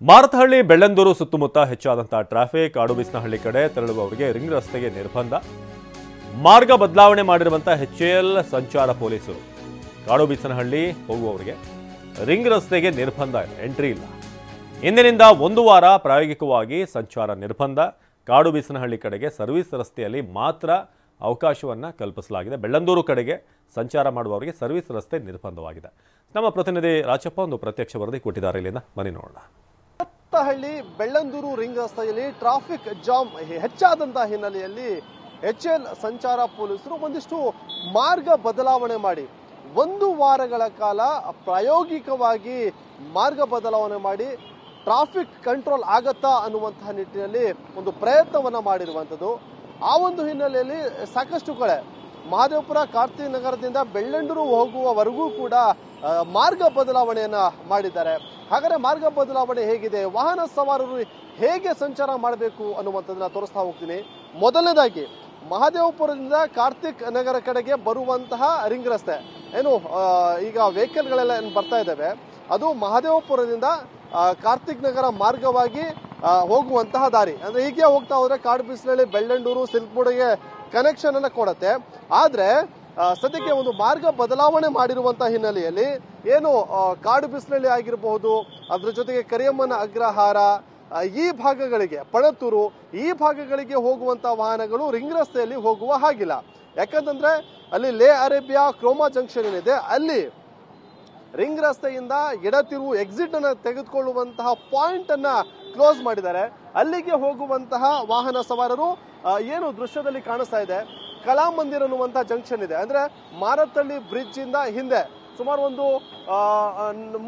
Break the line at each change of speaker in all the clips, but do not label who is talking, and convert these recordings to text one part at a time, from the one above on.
ಮಾರತಹಳ್ಳಿ ಬೆಳ್ಳಂದೂರು ಸುತ್ತಮುತ್ತ ಹೆಚ್ಚಾದಂತಹ ಟ್ರಾಫಿಕ್ ಆಡುಬಿಸ್ನಹಳ್ಳಿ ಕಡೆ ತೆರಳುವವರಿಗೆ ರಿಂಗ್ ರಸ್ತೆಗೆ ನಿರ್ಬಂಧ. ಮಾರ್ಗ ಬದಲಾವಣೆ ಮಾಡಿರುವಂತಹ ಎಚ್ಎಎಲ್ ಸಂಚಾರ ಪೊಲೀಸರು ಕಾಡುಬೀಸನಹಳ್ಳಿ ಹೋಗುವವರಿಗೆ ರಿಂಗ್ ರಸ್ತೆಗೆ ನಿರ್ಬಂಧ ಇದೆ, ಎಂಟ್ರಿ ಇಲ್ಲ. ಇಂದಿನಿಂದ ಒಂದು ವಾರ ಪ್ರಾಯೋಗಿಕವಾಗಿ ಸಂಚಾರ ನಿರ್ಬಂಧ. ಕಾಡುಬೀಸನಹಳ್ಳಿ ಕಡೆಗೆ ಸರ್ವಿಸ್ ರಸ್ತೆಯಲ್ಲಿ ಮಾತ್ರ ಅವಕಾಶವನ್ನು ಕಲ್ಪಿಸಲಾಗಿದೆ. ಬೆಳ್ಳಂದೂರು ಕಡೆಗೆ ಸಂಚಾರ ಮಾಡುವವರಿಗೆ ಸರ್ವಿಸ್ ರಸ್ತೆ ನಿರ್ಬಂಧವಾಗಿದೆ. ನಮ್ಮ ಪ್ರತಿನಿಧಿ ರಾಜಪ್ಪ ಒಂದು ಪ್ರತ್ಯಕ್ಷ ವರದಿ ಕೊಟ್ಟಿದ್ದಾರೆ, ಇಲ್ಲಿಂದ ಬನ್ನಿ ನೋಡೋಣ.
ಮಾರತಹಳ್ಳಿ ಬೆಳ್ಳಂದೂರು ರಿಂಗ್ ರಸ್ತೆಯಲ್ಲಿ ಟ್ರಾಫಿಕ್ ಜಾಮ್ ಹೆಚ್ಚಾದಂತಹ ಹಿನ್ನೆಲೆಯಲ್ಲಿ ಎಚ್ಎಎಲ್ ಸಂಚಾರ ಪೊಲೀಸರು ಒಂದಿಷ್ಟು ಮಾರ್ಗ ಬದಲಾವಣೆ ಮಾಡಿ ಒಂದು ವಾರಗಳ ಕಾಲ ಪ್ರಾಯೋಗಿಕವಾಗಿ ಮಾರ್ಗ ಬದಲಾವಣೆ ಮಾಡಿ ಟ್ರಾಫಿಕ್ ಕಂಟ್ರೋಲ್ ಆಗತ್ತಾ ಅನ್ನುವಂತಹ ನಿಟ್ಟಿನಲ್ಲಿ ಒಂದು ಪ್ರಯತ್ನವನ್ನ ಮಾಡಿರುವಂಥದ್ದು. ಆ ಒಂದು ಹಿನ್ನೆಲೆಯಲ್ಲಿ ಸಾಕಷ್ಟು ಕಡೆ ಮಹದೇವಪುರ ಕಾರ್ತಿಕ್ ನಗರದಿಂದ ಬೆಳ್ಳಂದೂರು ಹೋಗುವವರೆಗೂ ಕೂಡ ಮಾರ್ಗ ಬದಲಾವಣೆಯನ್ನ ಮಾಡಿದ್ದಾರೆ. ಹಾಗಾದ್ರೆ ಮಾರ್ಗ ಬದಲಾವಣೆ ಹೇಗಿದೆ, ವಾಹನ ಸವಾರರು ಹೇಗೆ ಸಂಚಾರ ಮಾಡಬೇಕು ಅನ್ನುವಂಥದ್ದನ್ನ ತೋರಿಸ್ತಾ ಹೋಗ್ತೀನಿ. ಮೊದಲನೇದಾಗಿ ಮಹದೇವಪುರದಿಂದ ಕಾರ್ತಿಕ್ ನಗರ ಕಡೆಗೆ ಬರುವಂತಹ ರಿಂಗ್ ರಸ್ತೆ ಏನು ಈಗ ವೆಹಿಕಲ್ಗಳೆಲ್ಲ ಏನು ಬರ್ತಾ ಇದ್ದಾವೆ, ಅದು ಮಹದೇವಪುರದಿಂದ ಕಾರ್ತಿಕ್ ನಗರ ಮಾರ್ಗವಾಗಿ ಹೋಗುವಂತಹ ದಾರಿ. ಅಂದ್ರೆ ಹೀಗೆ ಹೋಗ್ತಾ ಹೋದ್ರೆ ಕಾಡುಬೀಸನಹಳ್ಳಿ ಬೆಳ್ಳಂದೂರು ಸಿಲ್ಕ್ಬೋರ್ಡ್ಗೆ ಕನೆಕ್ಷನ್ ಅನ್ನ ಕೊಡುತ್ತೆ. ಆದ್ರೆ ಸದ್ಯಕ್ಕೆ ಒಂದು ಮಾರ್ಗ ಬದಲಾವಣೆ ಮಾಡಿರುವಂತಹ ಹಿನ್ನೆಲೆಯಲ್ಲಿ ಏನು ಕಾಡುಬೀಸನಹಳ್ಳಿ ಆಗಿರಬಹುದು, ಅದ್ರ ಜೊತೆಗೆ ಕರಿಯಮ್ಮನ ಅಗ್ರಹಾರ ಈ ಭಾಗಗಳಿಗೆ, ಪಣತ್ತೂರು ಈ ಭಾಗಗಳಿಗೆ ಹೋಗುವಂತಹ ವಾಹನಗಳು ರಿಂಗ್ ರಸ್ತೆಯಲ್ಲಿ ಹೋಗುವ ಹಾಗಿಲ್ಲ. ಯಾಕಂತಂದ್ರೆ ಅಲ್ಲಿ ಲೇ ಅರೇಬಿಯಾ ಕ್ರೋಮಾ ಜಂಕ್ಷನ್ ಏನಿದೆ ಅಲ್ಲಿ ರಿಂಗ್ ರಸ್ತೆಯಿಂದ ಎಡತಿರುವು ಎಕ್ಸಿಟ್ ಅನ್ನ ತೆಗೆದುಕೊಳ್ಳುವಂತಹ ಪಾಯಿಂಟ್ ಅನ್ನ ಕ್ಲೋಸ್ ಮಾಡಿದ್ದಾರೆ. ಅಲ್ಲಿಗೆ ಹೋಗುವಂತಹ ವಾಹನ ಸವಾರರು ಏನು ದೃಶ್ಯದಲ್ಲಿ ಕಾಣಿಸ್ತಾ ಇದೆ, ಕಲಾಮಂದಿರ್ ಅನ್ನುವಂತಹ ಜಂಕ್ಷನ್ ಇದೆ. ಅಂದ್ರೆ ಮಾರತಹಳ್ಳಿ ಬ್ರಿಡ್ಜ್ ಇಂದ ಹಿಂದೆ ಸುಮಾರು ಒಂದು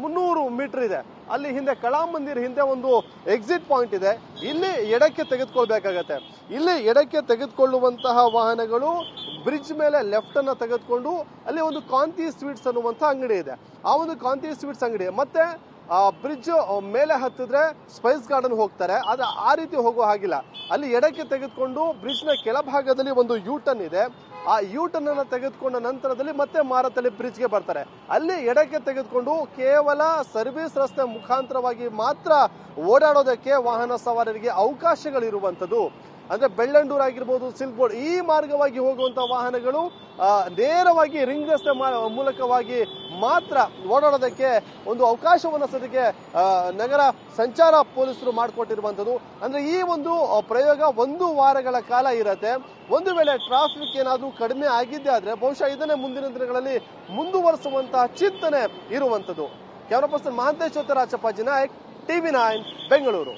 300 ಮೀಟರ್ ಇದೆ. ಅಲ್ಲಿ ಹಿಂದೆ ಕಲಾಮಂದಿರ್ ಹಿಂದೆ ಒಂದು ಎಕ್ಸಿಟ್ ಪಾಯಿಂಟ್ ಇದೆ. ಇಲ್ಲಿ ಎಡಕ್ಕೆ ತೆಗೆದುಕೊಳ್ಬೇಕಾಗತ್ತೆ. ಇಲ್ಲಿ ಎಡಕ್ಕೆ ತೆಗೆದುಕೊಳ್ಳುವಂತಹ ವಾಹನಗಳು ಬ್ರಿಡ್ಜ್ ಮೇಲೆ ಲೆಫ್ಟ್ ಅನ್ನ ತೆಗೆದುಕೊಂಡು ಅಲ್ಲಿ ಒಂದು ಕಾಂತಿ ಸ್ವೀಟ್ಸ್ ಅನ್ನುವಂಥ ಅಂಗಡಿ ಇದೆ. ಆ ಒಂದು ಕಾಂತಿ ಸ್ವೀಟ್ಸ್ ಅಂಗಡಿ ಮತ್ತೆ ಬ್ರಿಡ್ಜ್ ಮೇಲೆ ಹತ್ತಿದ್ರೆ ಸ್ಪೈಸ್ ಗಾರ್ಡನ್ ಹೋಗ್ತಾರೆ. ಆದ್ರೆ ಆ ರೀತಿ ಹೋಗೋ ಹಾಗಿಲ್ಲ. ಅಲ್ಲಿ ಎಡಕ್ಕೆ ತೆಗೆದುಕೊಂಡು ಬ್ರಿಡ್ಜ್ ನ ಕೆಳಭಾಗದಲ್ಲಿ ಒಂದು ಯೂ ಟರ್ನ್ ಇದೆ. ಆ ಯೂ ಟರ್ನ್ ಅನ್ನ ತೆಗೆದುಕೊಂಡ ನಂತರದಲ್ಲಿ ಮತ್ತೆ ಮಾರತಹಳ್ಳಿ ಬ್ರಿಡ್ಜ್ಗೆ ಬರ್ತಾರೆ. ಅಲ್ಲಿ ಎಡಕ್ಕೆ ತೆಗೆದುಕೊಂಡು ಕೇವಲ ಸರ್ವಿಸ್ ರಸ್ತೆ ಮುಖಾಂತರವಾಗಿ ಮಾತ್ರ ಓಡಾಡೋದಕ್ಕೆ ವಾಹನ ಸವಾರರಿಗೆ ಅವಕಾಶಗಳಿರುವಂತದ್ದು. ಅಂದ್ರೆ ಬೆಳ್ಳಂದೂರು ಆಗಿರ್ಬೋದು, ಸಿಲ್ಕ್ಬೋರ್ಡ್ ಈ ಮಾರ್ಗವಾಗಿ ಹೋಗುವಂತಹ ವಾಹನಗಳು ನೇರವಾಗಿ ರಿಂಗ್ ರಸ್ತೆ ಮೂಲಕವಾಗಿ ಮಾತ್ರ ಓಡಾಡೋದಕ್ಕೆ ಒಂದು ಅವಕಾಶವನ್ನು ಸದ್ಯಕ್ಕೆ ನಗರ ಸಂಚಾರ ಪೊಲೀಸರು ಮಾಡಿಕೊಟ್ಟಿರುವಂತದ್ದು. ಅಂದ್ರೆ ಈ ಒಂದು ಪ್ರಯೋಗ ಒಂದು ವಾರಗಳ ಕಾಲ ಇರತ್ತೆ. ಒಂದು ವೇಳೆ ಟ್ರಾಫಿಕ್ ಏನಾದ್ರೂ ಕಡಿಮೆ ಆಗಿದ್ದೇ ಆದ್ರೆ ಬಹುಶಃ ಇದನ್ನೇ ಮುಂದಿನ ದಿನಗಳಲ್ಲಿ ಮುಂದುವರಿಸುವಂತಹ ಚಿಂತನೆ ಇರುವಂತದ್ದು. ಕ್ಯಾಮರಾ ಪರ್ಸನ್ ಮಹಾಂತೇಶ್ ಜೊತೆ ರಾಜಪ್ಪ ಜಿ ನಾಯಕ್, TV9 ಬೆಂಗಳೂರು.